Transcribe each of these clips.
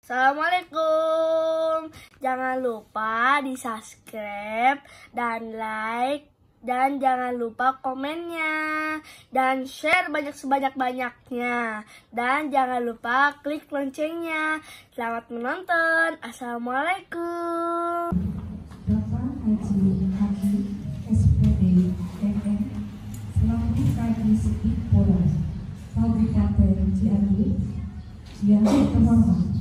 Assalamualaikum. Jangan lupa di subscribe dan like. Dan jangan lupa komennya. Dan share sebanyak-banyaknya. Dan jangan lupa klik loncengnya. Selamat menonton. Assalamualaikum. Bapak Haji Haki SPD MM selaku Kadis Polres Kabupaten Cianjur yang terhormat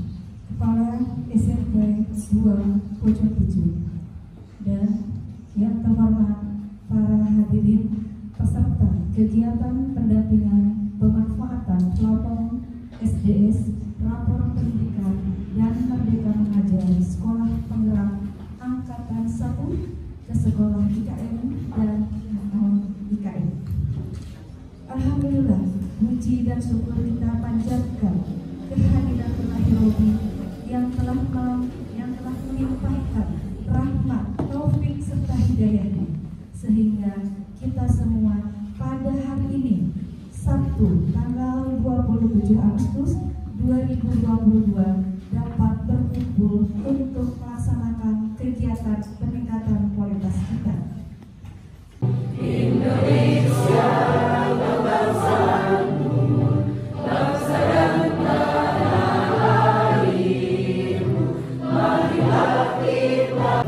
Kepala SMP 2 Pojok dan yang terhormat para hadirin peserta kegiatan pendampingan pemanfaatan platform SDS Rapor Pendidikan dan Merdeka Mengajar Sekolah Penggerak Angkatan 1 ke Sekolah IKN dan IKN. Alhamdulillah, puji dan syukur kita panjatkan kehadiran Ilahi Robi yang telah melimpahkan rahmat, taufik serta hidayahnya, sehingga kita semua pada hari ini Sabtu tanggal 27 Agustus 2022 dapat berkumpul untuk melaksanakan kegiatan peningkatan kualitas kita. Indonesia bangsaku, bangsa dan tanah airmu, marilah kita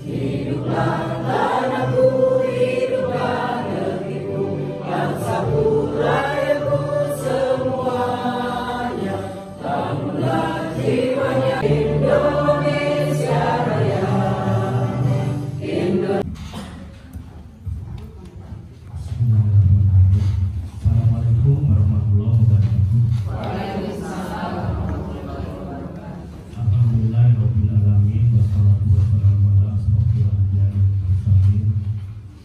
hiduplah tanahku, hiduplah negeriku, bangsaku, rakyatku semuanya, bangunlah jiwanya Indonesia Raya. Assalamualaikum warahmatullahi wabarakatuh. Alhamdulillahirabbil alamin wassalatu wassalamu ala asrofil anbiya'i wal mursalin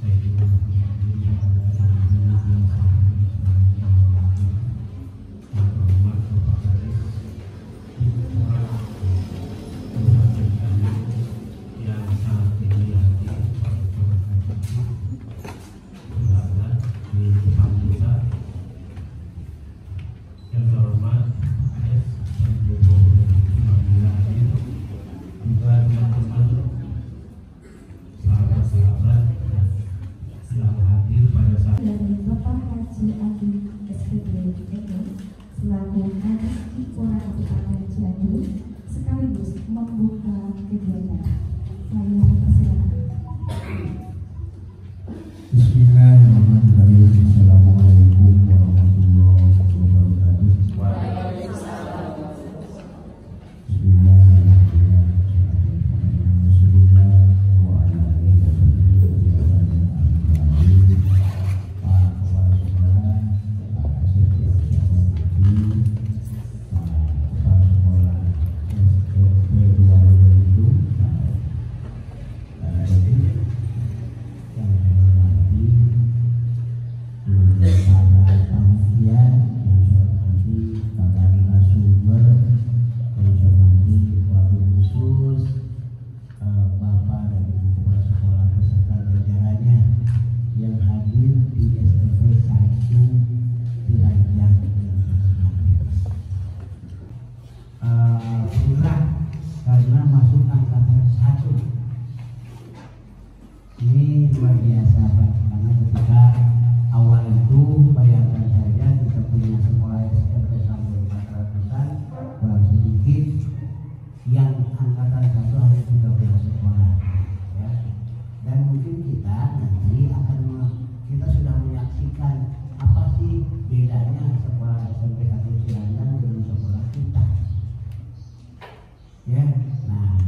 sayyidina Muhammadin wa ala alihi wa sahbihi ajmain. Bapak Kadis, yang sangat tinggi hati para berada di depan kita, yang terhormat AS dan juga yang termasuk sahabat-sahabat yang hadir pada saat Dari Bapak Haji Haki SPD MM selaku Kadis Dipora Kabupaten Cianjur sekaligus membuka kegiatan. Saya persilakan. Bismillahirrahmanirrahim. Assalamualaikum warahmatullahi wabarakatuh. Karena masuk angkatan 1 ini luar biasa Pak, karena ketika awal itu bayangkan saja kita punya sekolah SMP sampai 400-an, kurang sedikit yang angkatan 1 ada 13 sekolah ya. Dan mungkin kita nanti kita sudah menyaksikan apa sih bedanya sekolah SMP 1 Cilandak dengan sekolah kita ya. Nah,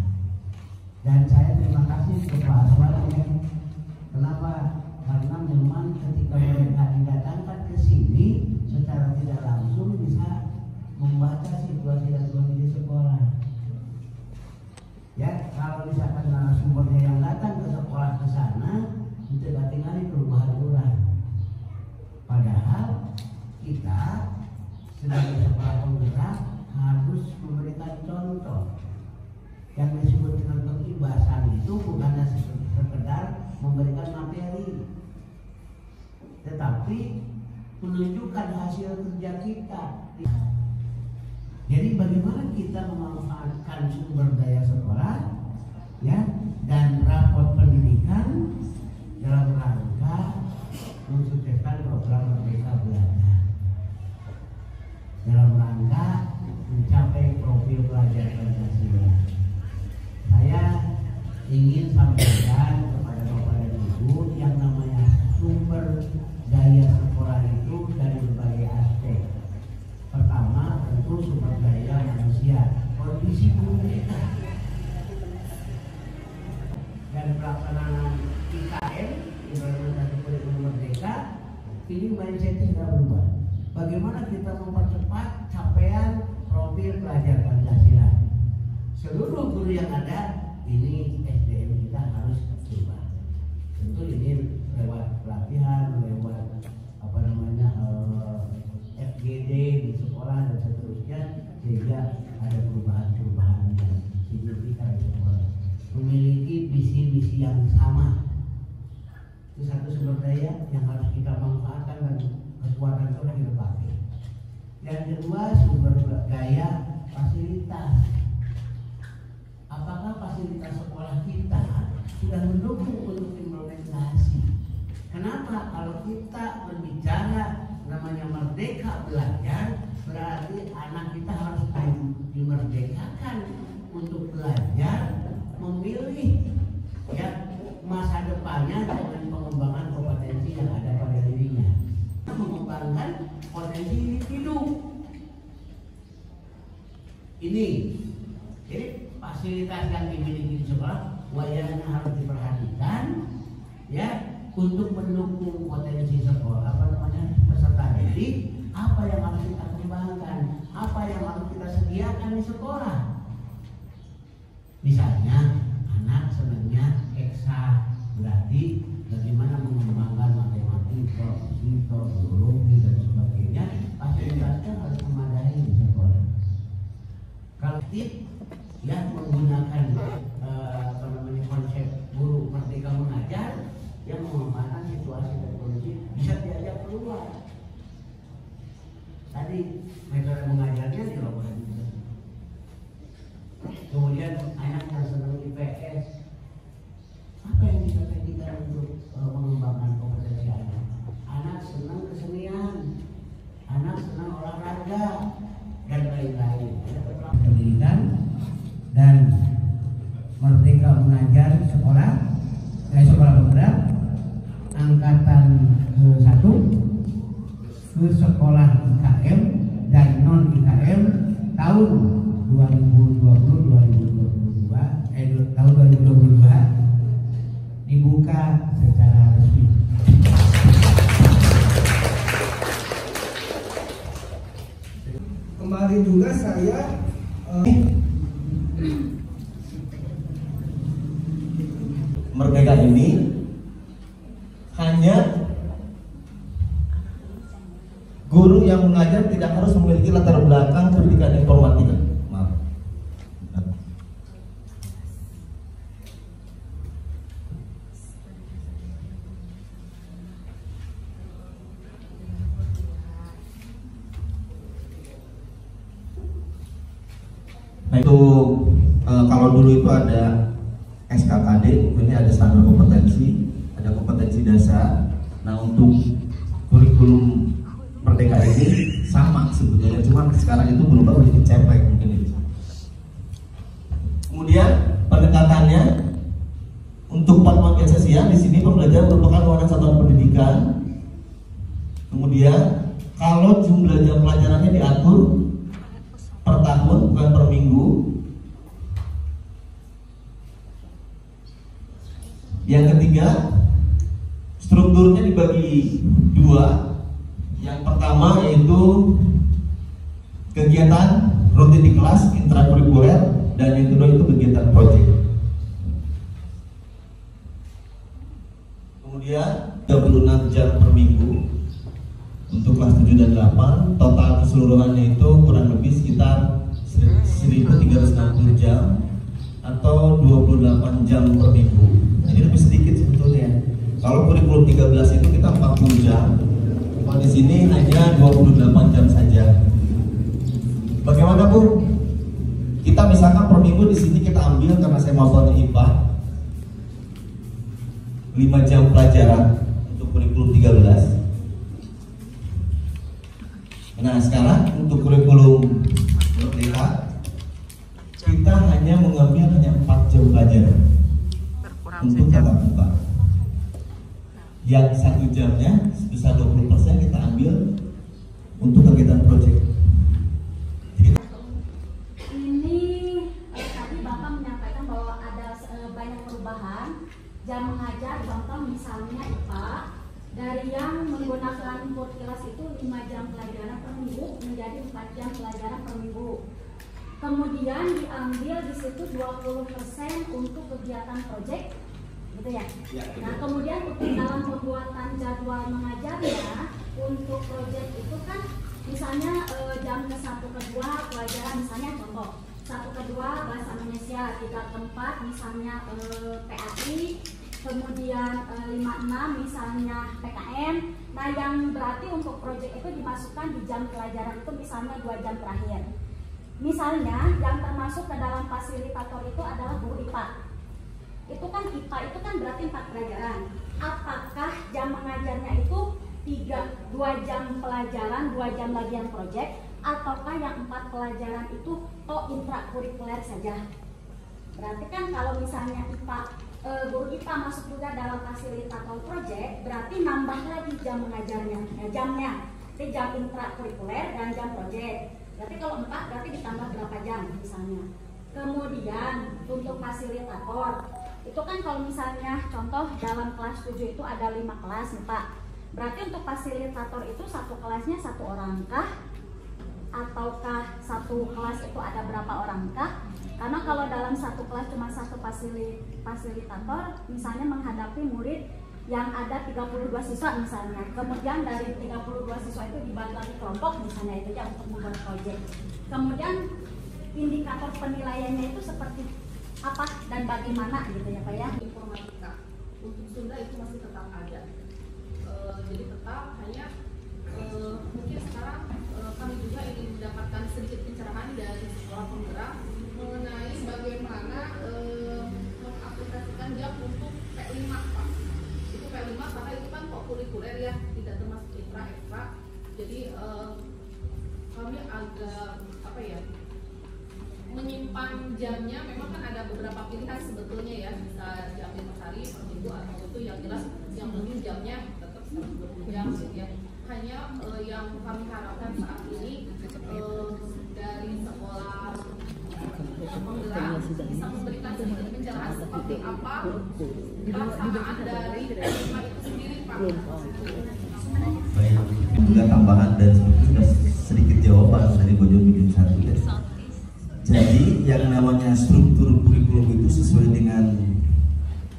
dan saya terima kasih kepada Aswan ya. Kenapa? Karena memang ketika mereka didatangkan ke sini secara tidak langsung bisa membaca situasi dan kondisi sekolah. Ya, kalau misalkan narasumbernya yang datang ke sekolah ke sana, itu tinggal perubahan lurah. Padahal kita sebagai sekolah penggerak harus memberikan contoh. Yang disebut dengan pengibasan itu bukanlah sekedar memberikan materi, tetapi menunjukkan hasil kerja kita. Jadi bagaimana kita memanfaatkan sumber daya sekolah, ya, dan rapot pendidikan dalam rangka mensukseskan program Merdeka Belajar, dalam rangka mencapai profil pelajar Pancasila. Saya ingin sampaikan kepada Bapak dan Ibu yang namanya sumber daya sekolah itu dari berbagai aspek. Pertama tentu sumber daya manusia, kondisi guru kita, dan pelaksanaan IKM, implementasi kurikulum merdeka, ini mindsetnya sudah berubah. Bagaimana kita mempercepat capaian profil pelajar Pancasila? Seluruh guru yang ada, ini SDM kita harus berubah. Tentu ini lewat pelatihan, lewat FGD di sekolah dan seterusnya, sehingga ada perubahan-perubahan yang signifikan di sekolah. Memiliki visi-visi yang sama, itu satu sumber daya yang harus kita manfaatkan dan kekuatan itu kita pakai. Yang kedua, sumber daya fasilitas. Apakah fasilitas sekolah kita sudah mendukung untuk implementasi? Kenapa? Kalau kita berbicara namanya Merdeka Belajar, berarti anak kita harus dimerdekakan untuk belajar, memilih, ya, masa depannya dengan pengembangan kompetensi yang ada pada dirinya, mengembangkan potensi individu. Ini, jadi fasilitas yang dimiliki di sekolah wayangnya harus diperhatikan, ya, untuk mendukung potensi sekolah, peserta didik. Apa yang harus kita kembangkan, apa yang harus kita sediakan di sekolah. Misalnya anak senangnya eksa, berarti bagaimana mengembangkan matematika, fisika, biologi dan sebagainya. Fasilitasnya harus memadai di sekolah. Kalau yang menggunakan konsep guru merdeka mengajar, yang memanfaatkan situasi dan kondisi, bisa diajak keluar. Tadi metode mengajarnya dilakukan. Kemudian anak yang senang IPS, apa yang bisa kita untuk mengembangkan kompetensi anak? Anak senang kesenian, anak senang olahraga, dan lain-lain. Pendidikan dan Merdeka Mengajar sekolah penggerak angkatan 1 ke sekolah IKM dan non IKM tahun 2022 dibuka secara resmi. Kemarin juga saya Merdeka ini hanya guru yang mengajar tidak harus memiliki latar belakang pendidikan informatika. Maaf. Nah itu kalau dulu itu ada SKKD, ini ada standar kompetensi, ada kompetensi dasar. Nah untuk kurikulum Merdeka ini sama sebetulnya, cuma sekarang itu berubah menjadi CPEK mungkin itu. Kemudian pendekatannya untuk Paduan Kesesia di sini pembelajaran merupakan wadah satuan pendidikan. Kemudian kalau jumlah jam pelajarannya diatur per tahun bukan per minggu. Yang ketiga, strukturnya dibagi dua. Yang pertama yaitu kegiatan rutin di kelas intrakurikuler, dan yang kedua itu kegiatan proyek. Kemudian 36 jam per minggu untuk kelas 7 dan 8. Total keseluruhannya itu kurang lebih sekitar 1360 jam atau 28 jam per minggu. Jadi lebih sedikit sebetulnya. Kalau kurikulum 13 itu kita 40 jam. Kalau di sini hanya 28 jam saja. Bagaimana Bu? Kita misalkan per minggu di sini kita ambil, karena saya mapelnya IPA, 5 jam pelajaran untuk kurikulum 13. Nah sekarang untuk kurikulum Merdeka kita hanya mengambil 4 jam pelajaran untuk tatap muka. Yang 1 jamnya sebesar 20% kita ambil untuk kegiatan proyek. Ini tadi Bapak menyampaikan bahwa ada banyak perubahan jam mengajar. Contoh misalnya IPA, dari yang menggunakan kelas itu 5 jam pelajaran per minggu menjadi 4 jam pelajaran per minggu. Kemudian diambil di situ 20% untuk kegiatan proyek, gitu ya. Nah, kemudian untuk dalam pembuatan jadwal mengajarnya untuk proyek itu kan misalnya jam ke-1 ke-2 pelajaran misalnya contoh 1 ke-2 bahasa Indonesia, 3 ke-4 misalnya PAI, kemudian 5-6 misalnya PKM. Nah yang berarti untuk proyek itu dimasukkan di jam pelajaran itu misalnya 2 jam terakhir. Misalnya yang termasuk ke dalam fasilitator itu adalah guru IPA. Itu kan IPA itu kan berarti 4 pelajaran. Apakah jam mengajarnya itu 2 jam pelajaran, 2 jam lagi yang proyek, ataukah yang 4 pelajaran itu intrakurikuler saja? Berarti kan kalau misalnya IPA guru IPA masuk juga dalam fasilitator proyek, berarti nambah lagi jam mengajarnya, jamnya. Jadi jam intrakurikuler dan jam proyek. Berarti kalau 4 berarti ditambah berapa jam misalnya. Kemudian untuk fasilitator, itu kan kalau misalnya contoh dalam kelas 7 itu ada 5 kelas nih Pak. Berarti untuk fasilitator itu satu kelasnya 1 orang kah? Ataukah satu kelas itu ada berapa orang kah? Karena kalau dalam satu kelas cuma 1 fasilitator, misalnya menghadapi murid yang ada 32 siswa misalnya, kemudian dari 32 siswa itu dibagi lagi kelompok misalnya, itu ya untuk membuat proyek. Kemudian indikator penilaiannya itu seperti apa dan bagaimana gitu ya Pak ya? Informatika untuk Sunda itu masih tetap ada, jadi tetap hanya mungkin sekarang kami juga ingin mendapatkan sedikit pencerahan dari sekolah penggerak mengenai bagaimana mengaplikasikan jam untuk P5 Pak. Itu P5 karena itu kan kurikuler ya, tidak termasuk ekstra. Jadi kami agak apa ya, menyimpan jamnya. Memang kan ada beberapa pilihan sebetulnya ya, bisa jam 5 hari per minggu atau itu yang jelas yang penting jamnya tetap 120 jam gitu ya. Hanya yang kami harapkan saat ini dari sekolah penggerak bisa memberikan sedikit pencerahan seperti apa pelaksanaan dari P5 itu sendiri Pak. Baik, juga tambahan dan sudah sedikit jawaban dari Bojo Bikin 1 ya. Jadi yang namanya struktur kurikulum itu sesuai dengan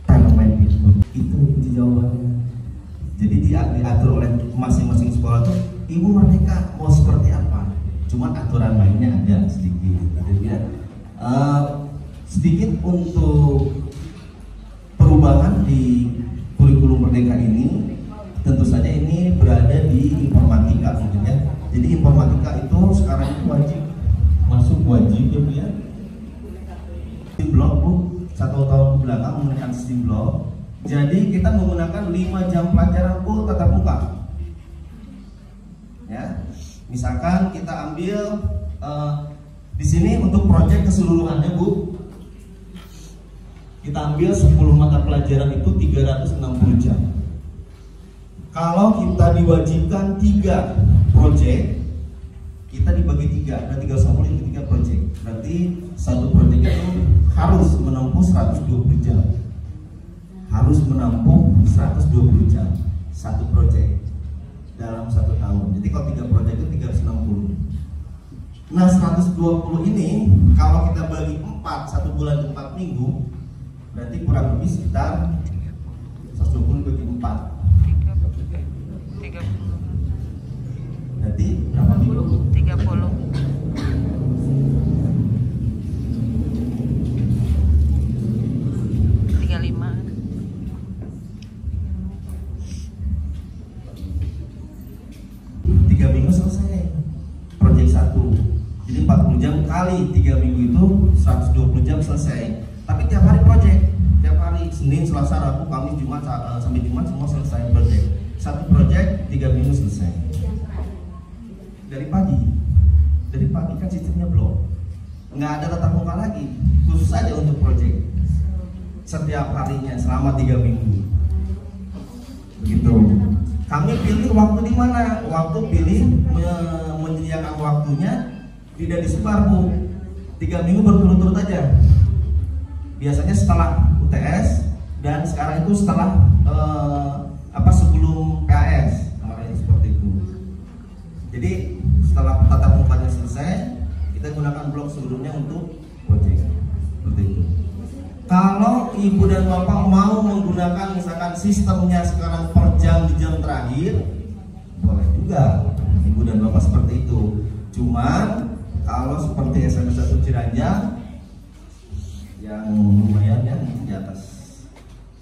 Permendikbud, itu kunci jawabannya. Jadi diatur oleh masing-masing sekolah tuh, Ibu Merdeka mau seperti apa. Cuma aturan mainnya ada sedikit. Ya. Sedikit untuk perubahan di kurikulum Merdeka ini, tentu saja ini berada di informatika maksudnya. Jadi informatika itu sekarang itu wajib wajib ya Bu ya. Sistem blok Bu, 1 tahun ke belakang menggunakan sistem blok. Jadi kita menggunakan 5 jam pelajaran full tatap muka. Ya, misalkan kita ambil di sini untuk proyek keseluruhannya Bu, kita ambil 10 mata pelajaran itu 360 jam. Kalau kita diwajibkan 3 proyek, kita dibagi 3, ada 360 itu 3 proyek. Berarti satu proyek itu harus menempuh 120 jam. Harus menampung 120 jam satu proyek dalam 1 tahun. Jadi kalau 3 proyek itu 360. Nah 120 ini kalau kita bagi 4, 1 bulan 4 minggu, berarti kurang lebih sekitar 120 bagi 4. Berarti berapa minggu? 30. 3 minggu selesai proyek 1. Jadi 40 jam selesai. Tapi tiap hari project, tiap hari Senin, Selasa, Rabu, Kamis, Jumat sampai Jumat semua selesai project. Satu project 3 minggu selesai. Dari pagi kan sistemnya blok, nggak ada tatap muka lagi, khusus aja untuk project. Setiap harinya selama 3 minggu. Begitu. Kami pilih waktu di mana? Waktu pilih menyediakan waktunya tidak disebar, Bu. 3 minggu berturut-turut aja. Biasanya setelah UTS dan sekarang itu setelah sebelum PAS. Kemarin seperti itu. Jadi setelah tatap mukanya selesai, kita gunakan blok sebelumnya untuk project. Seperti itu. Kalau ibu dan bapak mau menggunakan misalkan sistemnya sekarang per jam di jam terakhir, boleh juga ibu dan bapak seperti itu. Cuman kalau seperti SMS 1 Ciranjang yang lumayan ya, di atas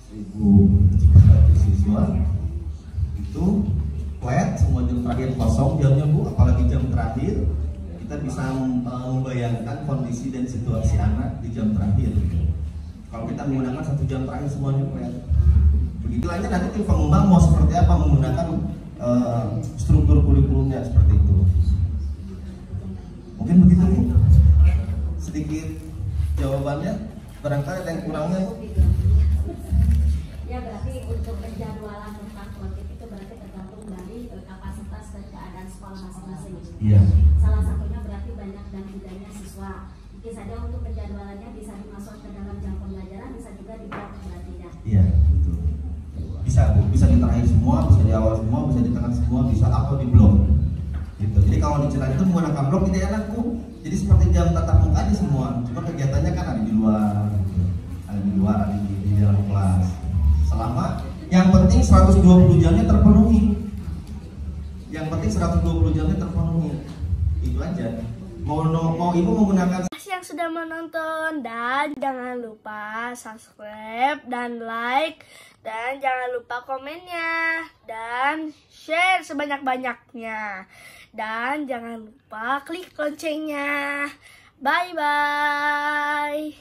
1.100 siswa itu flat, semua jam terakhir kosong jamnya, Bu. Apalagi jam terakhir kita bisa membayangkan kondisi dan situasi anak di jam terakhir. Kalau kita menggunakan 1 jam terakhir semuanya flat. Begitu aja nanti tim pengembang mau seperti apa menggunakan struktur kurikulumnya seperti itu. Mungkin begitu, Bu. Sedikit jawabannya. Barangkali ada yang kurangnya. Ya, berarti untuk penjadwalan tentang project itu berarti tergantung dari kapasitas dan keadaan sekolah masing-masing. Iya. Salah satunya berarti banyak dan tidaknya siswa. Mungkin saja untuk penjadwalannya bisa dimasukkan ke dalam jam pembelajaran, bisa juga di blok berarti ya. Iya, betul. Bisa, Bu. Bisa di terakhir semua, bisa di awal semua, bisa di tengah semua, bisa atau di blok. Gitu. Jadi kalau di Ciranjang itu menggunakan blok tidak enak, Bu. Jadi seperti jam tatap muka aja semua. Cuma kegiatannya kan ada di luar, gitu. Ada di dalam kelas. Selama yang penting 120 jamnya terpenuhi. Yang penting 120 jamnya terpenuhi. Itu aja. Mau ibu menggunakan Yang sudah menonton, dan jangan lupa subscribe dan like, dan jangan lupa komennya dan share sebanyak-banyaknya, dan jangan lupa klik loncengnya. Bye bye.